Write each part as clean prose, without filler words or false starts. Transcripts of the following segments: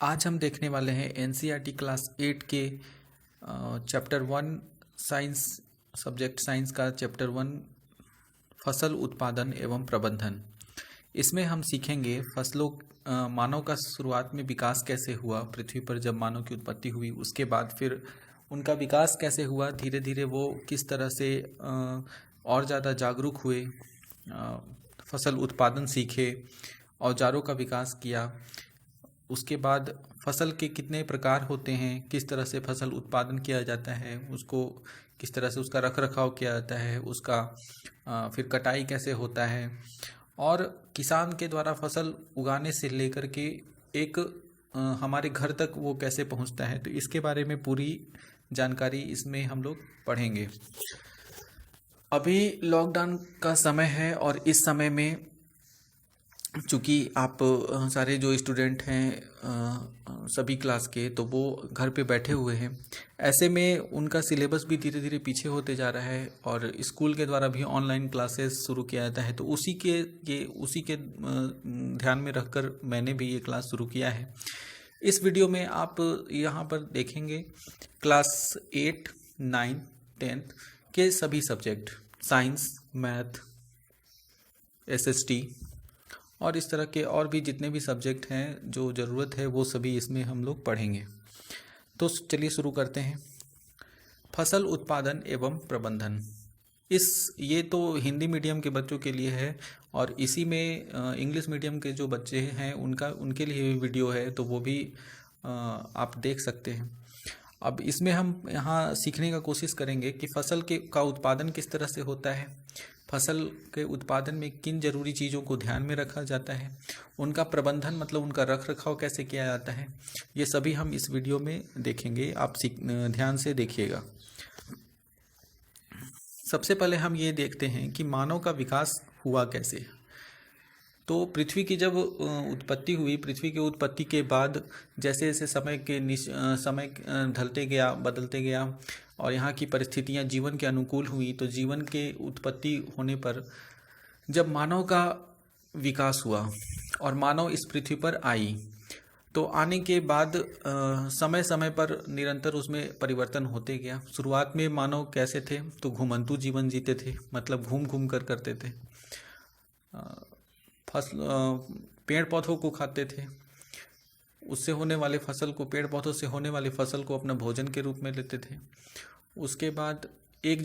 आज हम देखने वाले हैं एनसीईआरटी क्लास 8 के चैप्टर 1 साइंस सब्जेक्ट साइंस का चैप्टर 1 फसल उत्पादन एवं प्रबंधन। इसमें हम सीखेंगे फसलों मानव का शुरुआत में विकास कैसे हुआ, पृथ्वी पर जब मानव की उत्पत्ति हुई उसके बाद फिर उनका विकास कैसे हुआ, धीरे धीरे वो किस तरह से और ज़्यादा जागरूक हुए, फसल उत्पादन सीखे, औजारों का विकास किया। उसके बाद फसल के कितने प्रकार होते हैं, किस तरह से फसल उत्पादन किया जाता है, उसको किस तरह से उसका रख रखाव किया जाता है, उसका फिर कटाई कैसे होता है और किसान के द्वारा फसल उगाने से लेकर के एक हमारे घर तक वो कैसे पहुंचता है। तो इसके बारे में पूरी जानकारी इसमें हम लोग पढ़ेंगे। अभी लॉकडाउन का समय है और इस समय में चूँकि आप सारे जो स्टूडेंट हैं सभी क्लास के, तो वो घर पे बैठे हुए हैं। ऐसे में उनका सिलेबस भी धीरे धीरे पीछे होते जा रहा है और स्कूल के द्वारा भी ऑनलाइन क्लासेस शुरू किया जाता है। तो उसी के ध्यान में रखकर मैंने भी ये क्लास शुरू किया है। इस वीडियो में आप यहाँ पर देखेंगे क्लास 8, 9, 10 के सभी सब्जेक्ट, साइंस, मैथ, एसएसटी और इस तरह के और भी जितने भी सब्जेक्ट हैं जो ज़रूरत है वो सभी इसमें हम लोग पढ़ेंगे। तो चलिए शुरू करते हैं। फसल उत्पादन एवं प्रबंधन, ये तो हिंदी मीडियम के बच्चों के लिए है और इसी में इंग्लिश मीडियम के जो बच्चे हैं उनके लिए भी वीडियो है, तो वो भी आप देख सकते हैं। अब इसमें हम यहाँ सीखने का कोशिश करेंगे कि फसल का उत्पादन किस तरह से होता है, फसल के उत्पादन में किन जरूरी चीज़ों को ध्यान में रखा जाता है, उनका प्रबंधन मतलब उनका रख रखाव कैसे किया जाता है, ये सभी हम इस वीडियो में देखेंगे। आप ध्यान से देखिएगा। सबसे पहले हम ये देखते हैं कि मानव का विकास हुआ कैसे। तो पृथ्वी की जब उत्पत्ति हुई, पृथ्वी की उत्पत्ति के बाद जैसे जैसे समय ढलते गया, बदलते गया और यहाँ की परिस्थितियाँ जीवन के अनुकूल हुई, तो जीवन के उत्पत्ति होने पर जब मानव का विकास हुआ और मानव इस पृथ्वी पर आई, तो आने के बाद समय समय पर निरंतर उसमें परिवर्तन होते गया। शुरुआत में मानव कैसे थे, तो घुमंतू जीवन जीते थे, मतलब घूम घूम कर करते थे। पेड़ पौधों को खाते थे, उससे होने वाले फसल को, पेड़ पौधों से होने वाली फसल को अपना भोजन के रूप में लेते थे। उसके बाद एक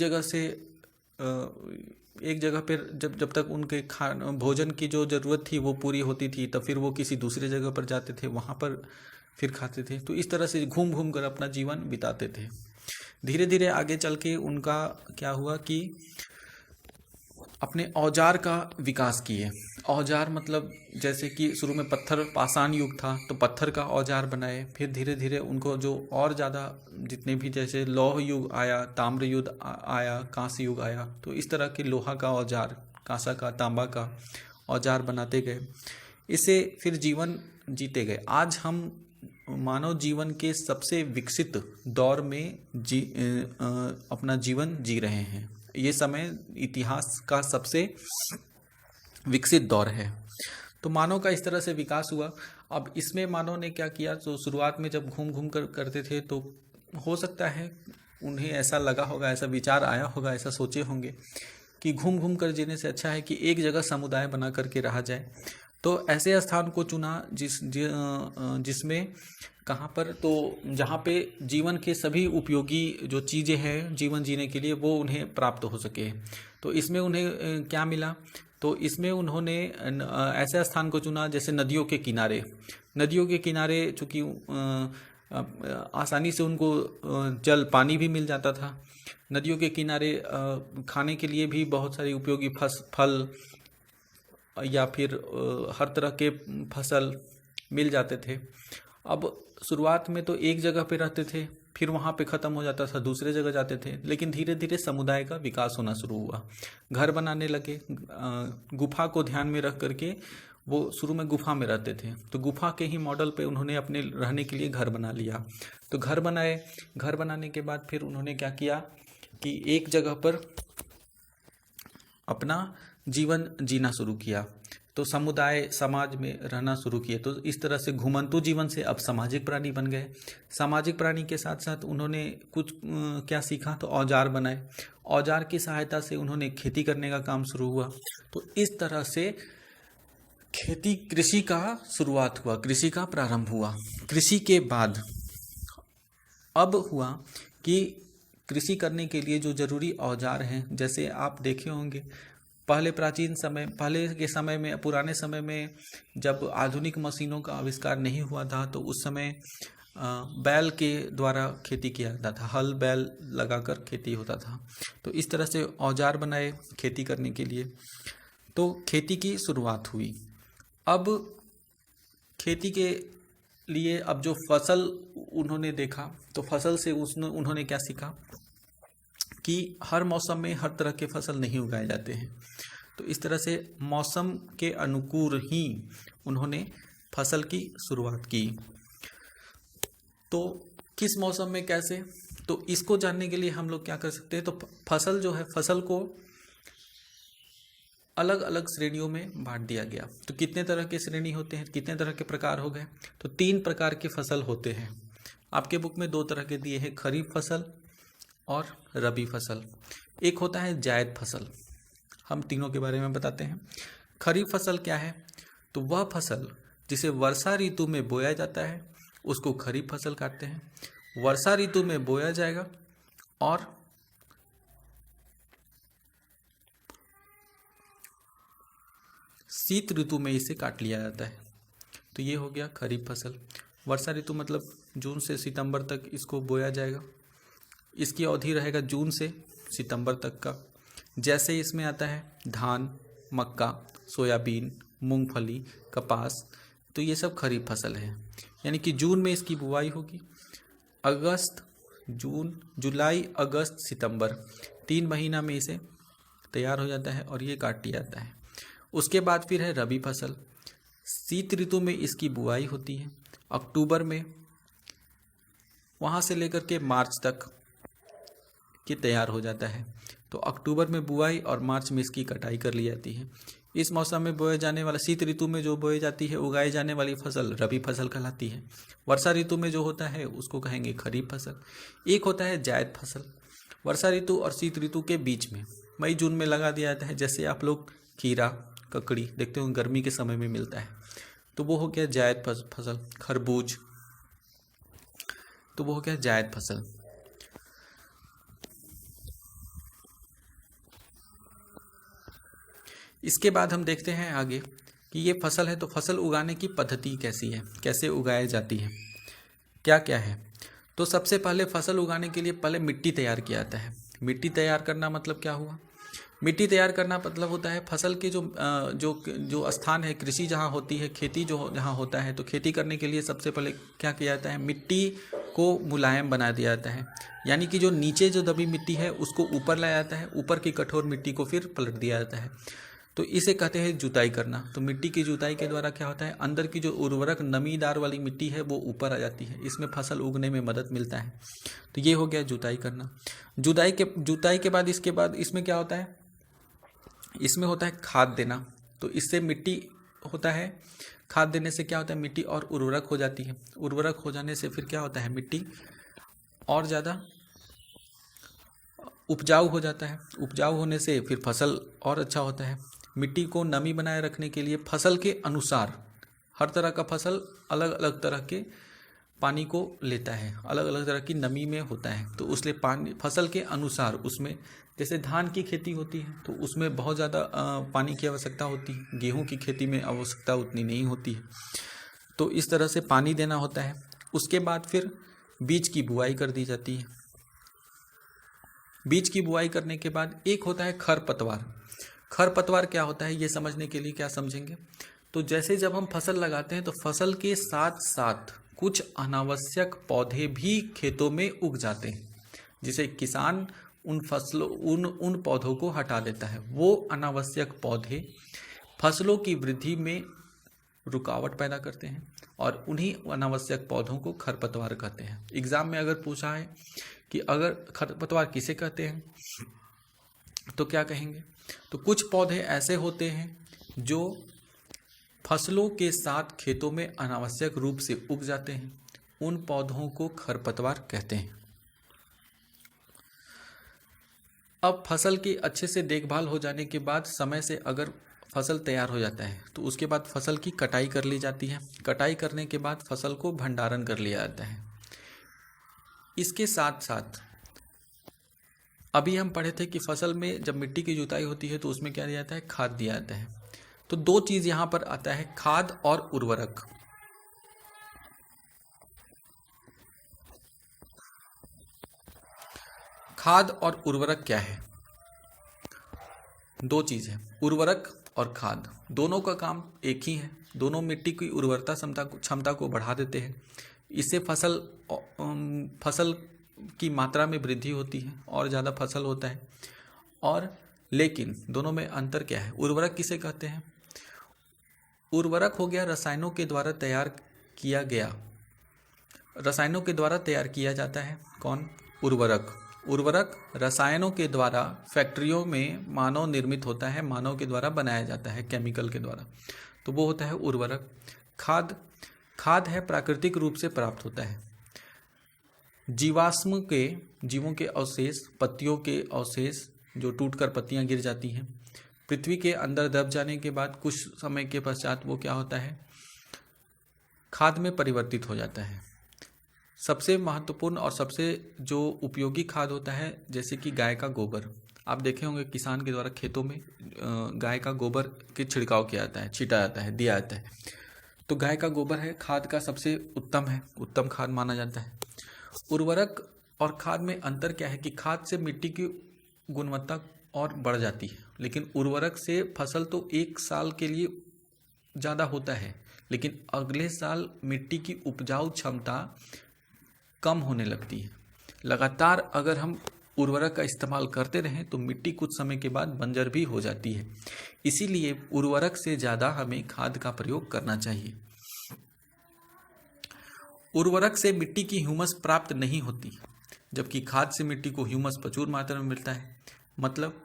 जगह पर जब तक उनके भोजन की जो ज़रूरत थी वो पूरी होती थी, तो फिर वो किसी दूसरे जगह पर जाते थे, वहाँ पर फिर खाते थे। तो इस तरह से घूम घूम कर अपना जीवन बिताते थे। धीरे धीरे आगे चल के उनका क्या हुआ कि अपने औजार का विकास किए। औजार मतलब जैसे कि शुरू में पत्थर, पाषाण युग था तो पत्थर का औजार बनाए, फिर धीरे धीरे उनको जो और ज़्यादा जितने भी, जैसे लौह युग आया, ताम्र युग आया, कांस्य युग आया, तो इस तरह के लोहा का औजार, कांसा का, तांबा का औजार बनाते गए। इससे फिर जीवन जीते गए। आज हम मानव जीवन के सबसे विकसित दौर में अपना जीवन जी रहे हैं। ये समय इतिहास का सबसे विकसित दौर है। तो मानव का इस तरह से विकास हुआ। अब इसमें मानव ने क्या किया, तो शुरुआत में जब घूम घूम कर करते थे, तो हो सकता है उन्हें ऐसा लगा होगा, ऐसा विचार आया होगा, ऐसा सोचे होंगे कि घूम घूम कर जीने से अच्छा है कि एक जगह समुदाय बना करके रहा जाए। तो ऐसे स्थान को चुना जिसमें कहाँ पर, तो जहाँ पे जीवन के सभी उपयोगी जो चीज़ें हैं जीवन जीने के लिए वो उन्हें प्राप्त हो सके। तो इसमें उन्हें क्या मिला, तो इसमें उन्होंने ऐसे स्थान को चुना जैसे नदियों के किनारे। नदियों के किनारे चूँकि आसानी से उनको जल, पानी भी मिल जाता था। नदियों के किनारे खाने के लिए भी बहुत सारी उपयोगी फल या फिर हर तरह के फसल मिल जाते थे। अब शुरुआत में तो एक जगह पे रहते थे, फिर वहाँ पे ख़त्म हो जाता था, दूसरे जगह जाते थे, लेकिन धीरे धीरे समुदाय का विकास होना शुरू हुआ। घर बनाने लगे, गुफा को ध्यान में रख करके वो शुरू में गुफा में रहते थे, तो गुफा के ही मॉडल पे उन्होंने अपने रहने के लिए घर बना लिया। तो घर बनाए, घर बनाने के बाद फिर उन्होंने क्या किया कि एक जगह पर अपना जीवन जीना शुरू किया। तो समुदाय समाज में रहना शुरू किए। तो इस तरह से घुमंतु जीवन से अब सामाजिक प्राणी बन गए। सामाजिक प्राणी के साथ साथ उन्होंने कुछ क्या सीखा, तो औजार बनाए। औजार की सहायता से उन्होंने खेती करने का काम शुरू हुआ। तो इस तरह से कृषि का शुरुआत हुआ, कृषि का प्रारंभ हुआ। कृषि के बाद अब हुआ कि कृषि करने के लिए जो जरूरी औजार हैं, जैसे आप देखे होंगे पहले के समय में, पुराने समय में जब आधुनिक मशीनों का आविष्कार नहीं हुआ था, तो उस समय बैल के द्वारा खेती किया जाता था, हल बैल लगाकर खेती होता था। तो इस तरह से औजार बनाए खेती करने के लिए, तो खेती की शुरुआत हुई। अब खेती के लिए अब जो फसल उन्होंने देखा, तो फसल से उन्होंने क्या सीखा कि हर मौसम में हर तरह के फसल नहीं उगाए जाते हैं। तो इस तरह से मौसम के अनुकूल ही उन्होंने फसल की शुरुआत की। तो किस मौसम में कैसे, तो इसको जानने के लिए हम लोग क्या कर सकते हैं, तो फसल जो है, फसल को अलग अलग श्रेणियों में बांट दिया गया। तो कितने तरह के श्रेणी होते हैं, कितने तरह के प्रकार हो गए, तो 3 प्रकार के फसल होते हैं। आपके बुक में 2 तरह के दिए हैं, खरीफ फसल और रबी फसल। एक होता है जायद फसल। हम तीनों के बारे में बताते हैं। खरीफ फसल क्या है, तो वह फसल जिसे वर्षा ऋतु में बोया जाता है उसको खरीफ फसल कहते हैं। वर्षा ऋतु में बोया जाएगा और शीत ऋतु में इसे काट लिया जाता है। तो ये हो गया खरीफ फसल। वर्षा ऋतु मतलब जून से सितंबर तक इसको बोया जाएगा। इसकी अवधि रहेगा जून से सितंबर तक का। जैसे इसमें आता है धान, मक्का, सोयाबीन, मूंगफली, कपास, तो ये सब खरीफ फसल है। यानी कि जून में इसकी बुआई होगी। जुलाई, अगस्त, सितंबर 3 महीना में इसे तैयार हो जाता है और ये काट लिया जाता है। उसके बाद फिर है रबी फसल। शीत ऋतु में इसकी बुआई होती है, अक्टूबर में, वहाँ से लेकर के मार्च तक कि तैयार हो जाता है। तो अक्टूबर में बुआई और मार्च में इसकी कटाई कर ली जाती है। इस मौसम में बोया जाने वाला, शीत ऋतु में जो बोई जाती है, उगाई जाने वाली फसल रबी फसल कहलाती है। वर्षा ऋतु में जो होता है उसको कहेंगे खरीफ फसल। एक होता है जायद फसल, वर्षा ऋतु और शीत ऋतु के बीच में मई जून में लगा दिया जाता है। जैसे आप लोग खीरा, ककड़ी देखते हो गर्मी के समय में मिलता है, तो वो हो गया जायद फसल। खरबूज, तो वो हो गया जायद फसल। इसके बाद हम देखते हैं आगे कि ये फसल है, तो फसल उगाने की पद्धति कैसी है, कैसे उगाई जाती है, क्या क्या है। तो सबसे पहले फसल उगाने के लिए पहले मिट्टी तैयार किया जाता है। मिट्टी तैयार करना मतलब क्या हुआ, मिट्टी तैयार करना मतलब होता है फसल के जो स्थान है, कृषि जहाँ होती है, खेती जहाँ होता है, तो खेती करने के लिए सबसे पहले क्या किया जाता है, मिट्टी को मुलायम बना दिया जाता है। यानी कि जो नीचे जो दबी मिट्टी है उसको ऊपर लाया जाता है, ऊपर की कठोर मिट्टी को फिर पलट दिया जाता है। तो इसे कहते हैं जुताई करना। तो मिट्टी की जुताई के द्वारा क्या होता है, अंदर की जो उर्वरक नमीदार वाली मिट्टी है वो ऊपर आ जाती है, इसमें फसल उगने में मदद मिलता है। तो ये हो गया जुताई करना। जुताई के बाद इसके बाद इसमें क्या होता है, इसमें होता है खाद देना। तो इससे मिट्टी होता है, खाद देने से क्या होता है, मिट्टी और उर्वरक हो जाती है। उर्वरक हो जाने से फिर क्या होता है, मिट्टी और ज़्यादा उपजाऊ हो जाता है। उपजाऊ होने से फिर फसल और अच्छा होता है। मिट्टी को नमी बनाए रखने के लिए फसल के अनुसार, हर तरह का फसल अलग अलग तरह के पानी को लेता है, अलग अलग तरह की नमी में होता है। तो उसलिए पानी फसल के अनुसार, उसमें जैसे धान की खेती होती है तो उसमें बहुत ज़्यादा पानी की आवश्यकता होती है, गेहूं की खेती में आवश्यकता उतनी नहीं होती है। तो इस तरह से पानी देना होता है। उसके बाद फिर बीज की बुआई कर दी जाती है। बीज की बुआई करने के बाद एक होता है खरपतवार। खरपतवार क्या होता है ये समझने के लिए क्या समझेंगे, तो जैसे जब हम फसल लगाते हैं तो फसल के साथ साथ कुछ अनावश्यक पौधे भी खेतों में उग जाते हैं, जिसे किसान उन पौधों को हटा देता है। वो अनावश्यक पौधे फसलों की वृद्धि में रुकावट पैदा करते हैं और उन्हीं अनावश्यक पौधों को खरपतवार कहते हैं। एग्जाम में अगर पूछा है कि अगर खरपतवार किसे कहते हैं तो क्या कहेंगे, तो कुछ पौधे ऐसे होते हैं जो फसलों के साथ खेतों में अनावश्यक रूप से उग जाते हैं, उन पौधों को खरपतवार कहते हैं। अब फसल की अच्छे से देखभाल हो जाने के बाद समय से अगर फसल तैयार हो जाता है तो उसके बाद फसल की कटाई कर ली जाती है। कटाई करने के बाद फसल को भंडारण कर लिया जाता है। इसके साथ साथ अभी हम पढ़े थे कि फसल में जब मिट्टी की जुताई होती है तो उसमें क्या दिया जाता है, खाद दिया जाता है। तो दो चीज यहां पर आता है, खाद और उर्वरक। खाद और उर्वरक क्या है? दो चीज है, उर्वरक और खाद। दोनों का काम एक ही है, दोनों मिट्टी की उर्वरता क्षमता को बढ़ा देते हैं। इससे फसल की मात्रा में वृद्धि होती है और ज़्यादा फसल होता है। और लेकिन दोनों में अंतर क्या है? उर्वरक किसे कहते हैं? उर्वरक हो गया रसायनों के द्वारा तैयार किया गया, रसायनों के द्वारा तैयार किया जाता है। कौन? उर्वरक। उर्वरक रसायनों के द्वारा फैक्ट्रियों में मानव निर्मित होता है, मानव के द्वारा बनाया जाता है केमिकल के द्वारा, तो वो होता है उर्वरक। खाद है प्राकृतिक रूप से प्राप्त होता है, जीवों के अवशेष, पत्तियों के अवशेष जो टूटकर पत्तियां गिर जाती हैं, पृथ्वी के अंदर दब जाने के बाद कुछ समय के पश्चात वो क्या होता है, खाद में परिवर्तित हो जाता है। सबसे महत्वपूर्ण और सबसे जो उपयोगी खाद होता है, जैसे कि गाय का गोबर। आप देखे होंगे किसान के द्वारा खेतों में गाय का गोबर के छिड़काव किया जाता है, छीटा जाता है, दिया जाता है। तो गाय का गोबर है खाद का सबसे उत्तम खाद माना जाता है। उर्वरक और खाद में अंतर क्या है कि खाद से मिट्टी की गुणवत्ता और बढ़ जाती है, लेकिन उर्वरक से फसल तो एक साल के लिए ज़्यादा होता है, लेकिन अगले साल मिट्टी की उपजाऊ क्षमता कम होने लगती है। लगातार अगर हम उर्वरक का इस्तेमाल करते रहें तो मिट्टी कुछ समय के बाद बंजर भी हो जाती है। इसीलिए उर्वरक से ज़्यादा हमें खाद का प्रयोग करना चाहिए। उर्वरक से मिट्टी की ह्यूमस प्राप्त नहीं होती, जबकि खाद से मिट्टी को ह्यूमस प्रचुर मात्रा में मिलता है। मतलब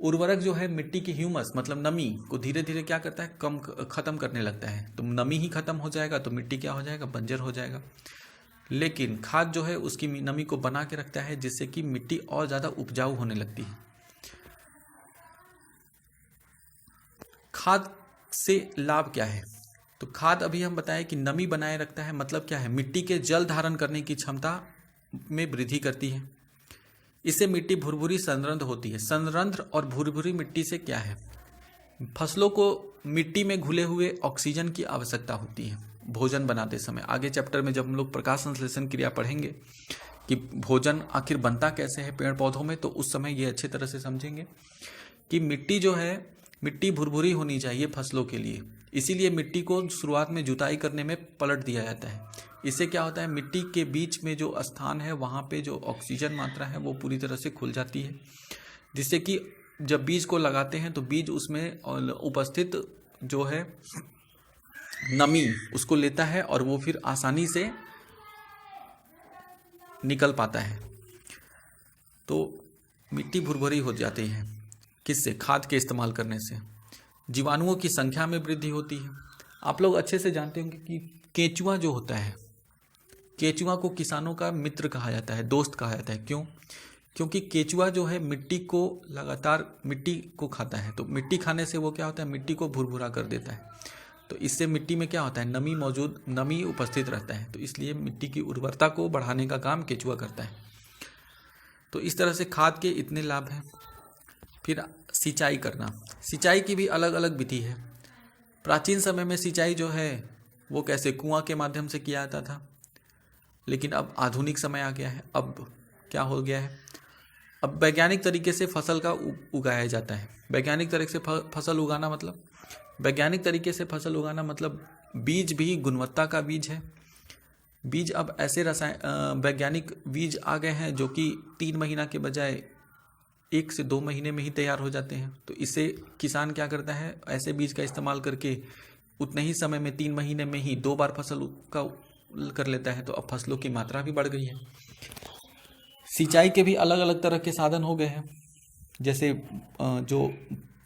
उर्वरक जो है मिट्टी की ह्यूमस मतलब नमी को धीरे धीरे क्या करता है, खत्म करने लगता है। तो नमी ही खत्म हो जाएगा तो मिट्टी क्या हो जाएगा, बंजर हो जाएगा। लेकिन खाद जो है उसकी नमी को बना के रखता है, जिससे कि मिट्टी और ज़्यादा उपजाऊ होने लगती है। खाद से लाभ क्या है? तो खाद अभी हम बताएं कि नमी बनाए रखता है, मतलब क्या है, मिट्टी के जल धारण करने की क्षमता में वृद्धि करती है। इससे मिट्टी भुरभुरी संरंध्र होती है। संरंध्र और भुरभुरी मिट्टी से क्या है, फसलों को मिट्टी में घुले हुए ऑक्सीजन की आवश्यकता होती है भोजन बनाते समय। आगे चैप्टर में जब हम लोग प्रकाश संश्लेषण क्रिया पढ़ेंगे कि भोजन आखिर बनता कैसे है पेड़ पौधों में, तो उस समय ये अच्छे तरह से समझेंगे कि मिट्टी जो है, मिट्टी भुरभुरी होनी चाहिए फसलों के लिए। इसीलिए मिट्टी को शुरुआत में जुताई करने में पलट दिया जाता है। इससे क्या होता है, मिट्टी के बीच में जो स्थान है वहाँ पे जो ऑक्सीजन मात्रा है वो पूरी तरह से खुल जाती है, जिससे कि जब बीज को लगाते हैं तो बीज उसमें उपस्थित जो है नमी उसको लेता है और वो फिर आसानी से निकल पाता है। तो मिट्टी भुरभुरी हो जाती है किससे? खाद के इस्तेमाल करने से। जीवाणुओं की संख्या में वृद्धि होती है। आप लोग अच्छे से जानते होंगे कि केंचुआ जो होता है, केंचुआ को किसानों का मित्र कहा जाता है, दोस्त कहा जाता है। क्यों? क्योंकि केंचुआ जो है मिट्टी को लगातार मिट्टी को खाता है, तो मिट्टी खाने से वो क्या होता है, मिट्टी को भुरभुरा कर देता है। तो इससे मिट्टी में क्या होता है, नमी उपस्थित रहता है। तो इसलिए मिट्टी की उर्वरता को बढ़ाने का काम केंचुआ करता है। तो इस तरह से खाद के इतने लाभ हैं। फिर सिंचाई करना, सिंचाई की भी अलग अलग विधि है। प्राचीन समय में सिंचाई जो है वो कैसे, कुआं के माध्यम से किया जाता था, लेकिन अब आधुनिक समय आ गया है। अब क्या हो गया है, अब वैज्ञानिक तरीके से फसल का उगाया जाता है। वैज्ञानिक तरीके से फसल उगाना मतलब बीज भी गुणवत्ता का बीज है। बीज अब ऐसे वैज्ञानिक बीज आ गए हैं जो कि 3 महीना के बजाय 1 से 2 महीने में ही तैयार हो जाते हैं। तो इससे किसान क्या करता है, ऐसे बीज का इस्तेमाल करके उतने ही समय में 3 महीने में ही 2 बार फसल का कर लेता है। तो अब फसलों की मात्रा भी बढ़ गई है। सिंचाई के भी अलग अलग तरह के साधन हो गए हैं, जैसे जो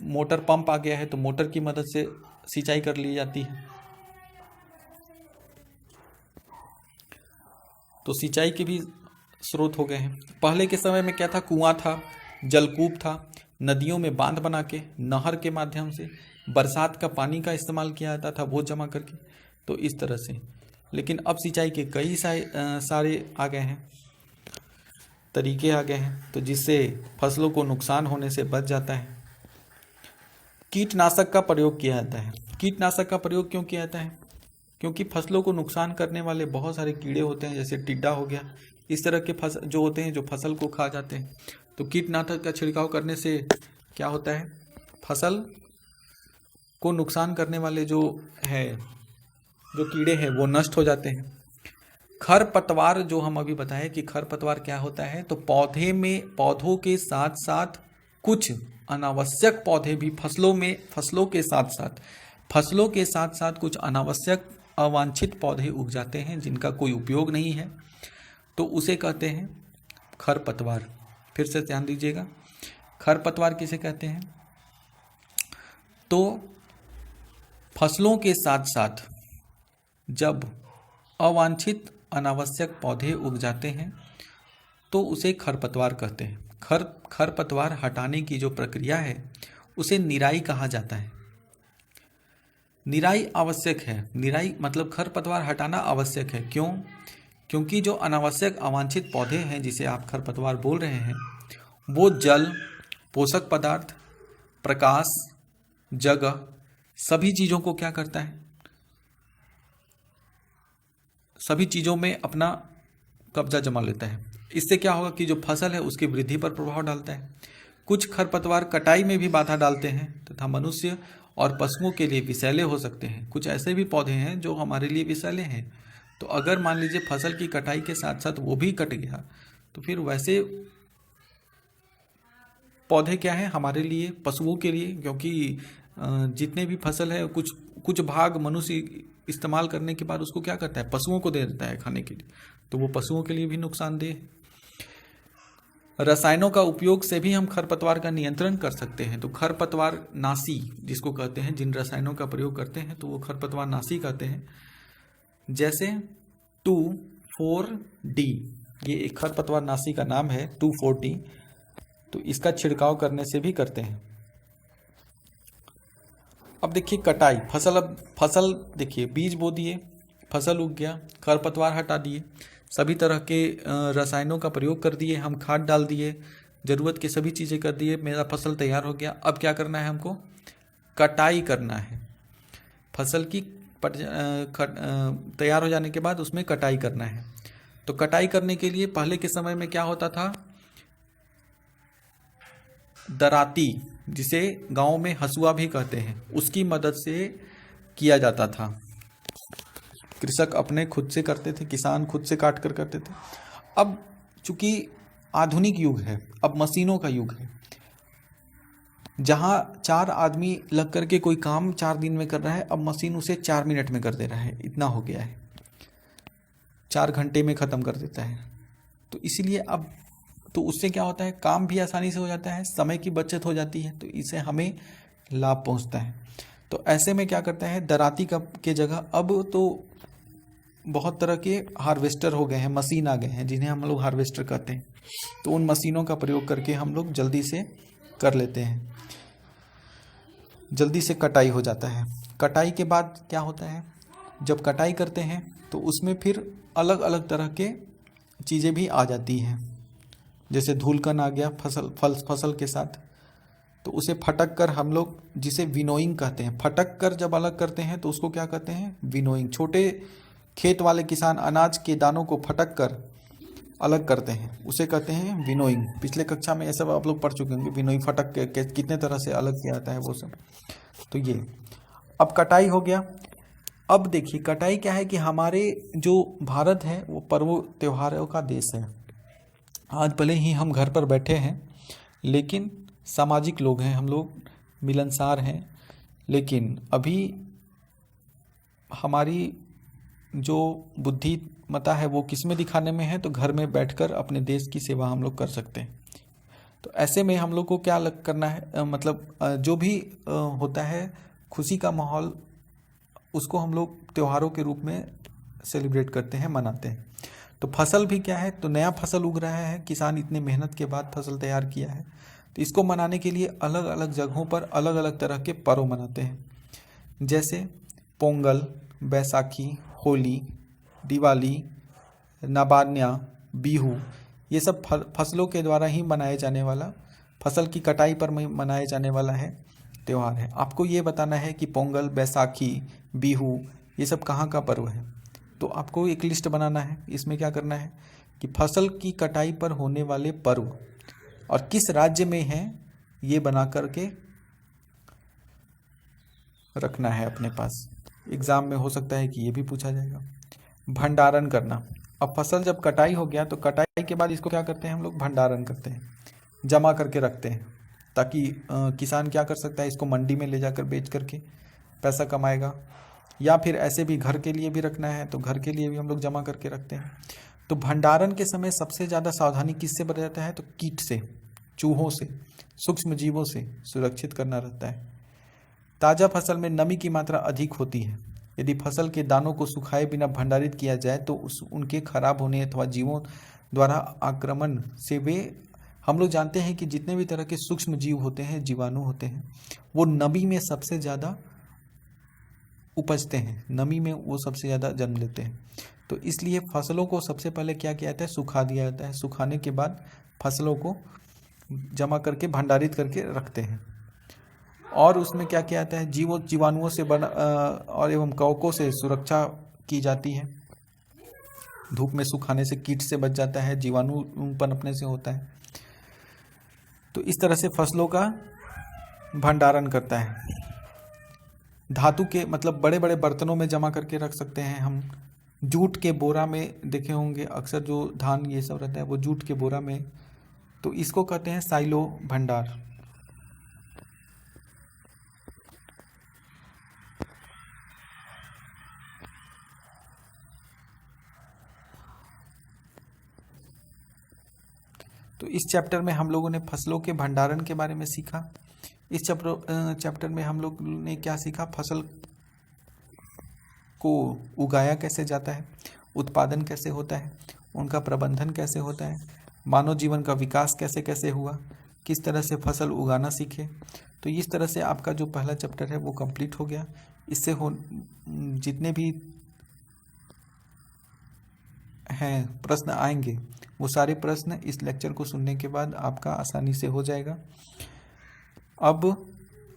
मोटर पंप आ गया है, तो मोटर की मदद से सिंचाई कर ली जाती है। तो सिंचाई के भी स्रोत हो गए हैं। पहले के समय में क्या था, कुआं था, जलकूप था, नदियों में बांध बना के नहर के माध्यम से बरसात का पानी का इस्तेमाल किया जाता था, वो जमा करके, तो इस तरह से। लेकिन अब सिंचाई के कई सारे आ गए हैं, तरीके आ गए हैं, तो जिससे फसलों को नुकसान होने से बच जाता है। कीटनाशक का प्रयोग किया जाता है। कीटनाशक का प्रयोग क्यों किया जाता है? क्योंकि फसलों को नुकसान करने वाले बहुत सारे कीड़े होते हैं, जैसे टिड्डा हो गया, इस तरह के फसल जो होते हैं जो फसल को खा जाते हैं। तो कीटनाशक का छिड़काव करने से क्या होता है, फसल को नुकसान करने वाले जो कीड़े हैं वो नष्ट हो जाते हैं। खरपतवार, जो हम अभी बताएं कि खरपतवार क्या होता है, तो पौधों के साथ साथ कुछ अनावश्यक पौधे भी फसलों के साथ साथ कुछ अनावश्यक अवांछित पौधे उग जाते हैं जिनका कोई उपयोग नहीं है, तो उसे कहते हैं खरपतवार। फिर से ध्यान दीजिएगा, खरपतवार किसे कहते हैं? तो फसलों के साथ साथ जब अवांछित अनावश्यक पौधे उग जाते हैं तो उसे खरपतवार कहते हैं। खरपतवार हटाने की जो प्रक्रिया है उसे निराई कहा जाता है। निराई आवश्यक है, निराई मतलब खरपतवार हटाना आवश्यक है। क्यों? क्योंकि जो अनावश्यक अवांछित पौधे हैं जिसे आप खरपतवार बोल रहे हैं, वो जल, पोषक पदार्थ, प्रकाश, जगह, सभी चीज़ों को क्या करता है, सभी चीज़ों में अपना कब्जा जमा लेता है। इससे क्या होगा कि जो फसल है उसकी वृद्धि पर प्रभाव डालता है। कुछ खरपतवार कटाई में भी बाधा डालते हैं तथा मनुष्य और पशुओं के लिए विषैले हो सकते हैं। कुछ ऐसे भी पौधे हैं जो हमारे लिए विषैले हैं, तो अगर मान लीजिए फसल की कटाई के साथ साथ वो भी कट गया तो फिर वैसे पौधे क्या है हमारे लिए, पशुओं के लिए, क्योंकि जितने भी फसल है कुछ भाग मनुष्य इस्तेमाल करने के बाद उसको क्या करता है, पशुओं को दे देता है खाने के लिए, तो वो पशुओं के लिए भी नुकसानदेह। रसायनों का उपयोग से भी हम खरपतवार का नियंत्रण कर सकते हैं। तो खरपतवार नाशी जिसको कहते हैं, जिन रसायनों का प्रयोग करते हैं तो वो खरपतवार नाशी कहते हैं। जैसे 2,4-D, ये एक खरपतवार नाशी का नाम है 2,4-D, तो इसका छिड़काव करने से भी करते हैं। अब देखिए कटाई, फसल देखिए, बीज बो दिए, फसल उग गया, खरपतवार हटा दिए, सभी तरह के रसायनों का प्रयोग कर दिए, हम खाद डाल दिए, ज़रूरत की सभी चीज़ें कर दिए, मेरा फसल तैयार हो गया। अब क्या करना है हमको? कटाई करना है। फसल की तैयार हो जाने के बाद उसमें कटाई करना है। तो कटाई करने के लिए पहले के समय में क्या होता था, दराती, जिसे गांव में हसुआ भी कहते हैं, उसकी मदद से किया जाता था। कृषक अपने खुद से करते थे, किसान खुद से काट कर करते थे। अब चूंकि आधुनिक युग है, अब मशीनों का युग है, जहां 4 आदमी लग करके कोई काम 4 दिन में कर रहा है, अब मशीन उसे 4 मिनट में कर दे रहा है, इतना हो गया है, 4 घंटे में ख़त्म कर देता है। तो इसीलिए अब तो उससे क्या होता है, काम भी आसानी से हो जाता है, समय की बचत हो जाती है, तो इससे हमें लाभ पहुंचता है। तो ऐसे में क्या करता है, दराती के जगह अब तो बहुत तरह के हार्वेस्टर हो गए हैं, मशीन आ गए हैं जिन्हें हम लोग हार्वेस्टर कहते हैं। तो उन मशीनों का प्रयोग करके हम लोग जल्दी से कर लेते हैं, जल्दी से कटाई हो जाता है। कटाई के बाद क्या होता है, जब कटाई करते हैं तो उसमें फिर अलग अलग तरह के चीज़ें भी आ जाती हैं, जैसे धूलकन आ गया फसल के साथ, तो उसे फटक कर हम लोग, जिसे विनोइंग कहते हैं, फटक कर जब अलग करते हैं तो उसको क्या कहते हैं, विनोइंग। छोटे खेत वाले किसान अनाज के दानों को फटक कर अलग करते हैं, उसे कहते हैं विनोइंग। पिछले कक्षा में ये सब आप लोग पढ़ चुके होंगे, विनोइंग, फटक के कितने तरह से अलग किया जाता है वो सब। तो ये अब कटाई हो गया। अब देखिए कटाई क्या है कि हमारे जो भारत है वो पर्वों त्योहारों का देश है। आज भले ही हम घर पर बैठे हैं, लेकिन सामाजिक लोग हैं, हम लोग मिलनसार हैं, लेकिन अभी हमारी जो बुद्धिमत्ता है वो किस में दिखाने में है, तो घर में बैठकर अपने देश की सेवा हम लोग कर सकते हैं। तो ऐसे में हम लोग को क्या करना है, मतलब जो भी होता है, खुशी का माहौल, उसको हम लोग त्योहारों के रूप में सेलिब्रेट करते हैं, मनाते हैं। तो फसल भी क्या है, तो नया फसल उग रहा है, किसान इतने मेहनत के बाद फसल तैयार किया है, तो इसको मनाने के लिए अलग अलग जगहों पर अलग अलग तरह के पर्व मनाते हैं, जैसे पोंगल, बैसाखी, होली, दिवाली, नबान्या, बिहू। ये सब फसलों के द्वारा ही मनाए जाने वाला, फसल की कटाई पर मनाए जाने वाला है त्यौहार है। आपको ये बताना है कि पोंगल, बैसाखी, बिहू ये सब कहाँ का पर्व है। तो आपको एक लिस्ट बनाना है। इसमें क्या करना है कि फसल की कटाई पर होने वाले पर्व और किस राज्य में हैं ये बना करके रखना है अपने पास। एग्जाम में हो सकता है कि ये भी पूछा जाएगा। भंडारण करना, अब फसल जब कटाई हो गया तो कटाई के बाद इसको क्या करते हैं हम लोग, भंडारण करते हैं, जमा करके रखते हैं, ताकि किसान क्या कर सकता है, इसको मंडी में ले जाकर बेच करके पैसा कमाएगा, या फिर ऐसे भी घर के लिए भी रखना है तो घर के लिए भी हम लोग जमा करके रखते हैं। तो भंडारण के समय सबसे ज़्यादा सावधानी किससे बरता जाता है, तो कीट से, चूहों से, सूक्ष्म जीवों से सुरक्षित करना रहता है। ताज़ा फसल में नमी की मात्रा अधिक होती है। यदि फसल के दानों को सुखाए बिना भंडारित किया जाए तो उनके खराब होने अथवा जीवों द्वारा आक्रमण से वे, हम लोग जानते हैं कि जितने भी तरह के सूक्ष्म जीव होते हैं, जीवाणु होते हैं, वो नमी में सबसे ज़्यादा उपजते हैं, नमी में वो सबसे ज़्यादा जन्म लेते हैं। तो इसलिए फसलों को सबसे पहले क्या किया जाता है, सुखा दिया जाता है। सुखाने के बाद फसलों को जमा करके भंडारित करके रखते हैं, और उसमें क्या किया जाता है, जीवाणुओं से और एवं कवकों से सुरक्षा की जाती है। धूप में सुखाने से कीट से बच जाता है, जीवाणु पनपने से होता है। तो इस तरह से फसलों का भंडारण करता है। धातु के मतलब बड़े बड़े बर्तनों में जमा करके रख सकते हैं हम। जूट के बोरा में देखे होंगे अक्सर, जो धान ये सब रहता है वो जूट के बोरा में, तो इसको कहते हैं साइलो भंडार। तो इस चैप्टर में हम लोगों ने फसलों के भंडारण के बारे में सीखा। इस चैप्टर में हम लोग ने क्या सीखा, फसल को उगाया कैसे जाता है, उत्पादन कैसे होता है, उनका प्रबंधन कैसे होता है, मानव जीवन का विकास कैसे कैसे हुआ, किस तरह से फसल उगाना सीखे। तो इस तरह से आपका जो पहला चैप्टर है वो कंप्लीट हो गया। इससे जितने भी हैं प्रश्न आएंगे, वो सारे प्रश्न इस लेक्चर को सुनने के बाद आपका आसानी से हो जाएगा। अब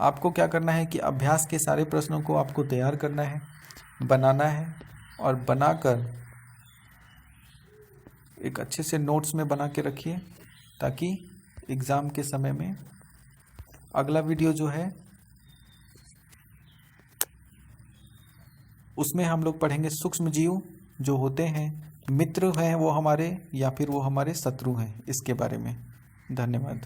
आपको क्या करना है कि अभ्यास के सारे प्रश्नों को आपको तैयार करना है, बनाना है, और बनाकर एक अच्छे से नोट्स में बना के रखिए, ताकि एग्ज़ाम के समय में अगला वीडियो जो है उसमें हम लोग पढ़ेंगे सूक्ष्म जीव जो होते हैं, मित्र हैं वो हमारे या फिर वो हमारे शत्रु हैं, इसके बारे में। धन्यवाद।